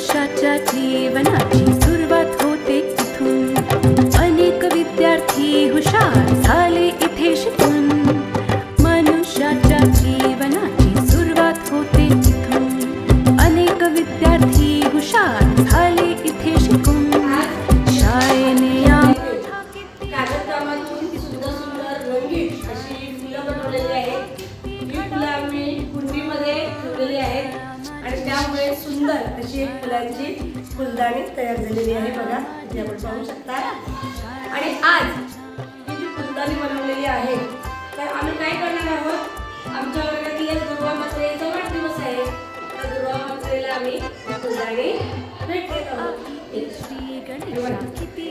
मनुष्याच्या जीवनाची सुरुवात होते इथून. अनेक विद्यार्थी हुशार झाले इथे शिकून. मनुष्याच्या जीवनाची सुरुवात होते इथून. अनेक विद्यार्थी हुशार झाले इथे शिकून. शाळेने या कागदकामातून सुंदर सुंदर रंगीत अशी फुलं बनवलेली आहेत. ही फुलं आम्ही कुंडीमध्ये ठेवलेली आहेत आणि त्यामुळे सुंदर अशी एक फुलांची फुलदाणी तयार झालेली आहे. बघा, इथे आपण पाहू शकता. आणि आज ही जी फुलदाणी बनवलेली आहे तर आम्ही काय करणार आहोत, आमच्या वर्गातील दुर्वा म्हात्रेचा वाढदिवस आहे. तर दुर्वा म्हात्रेला आम्ही फुलदाणी भेट देत आहोत. श्री गणेशा किती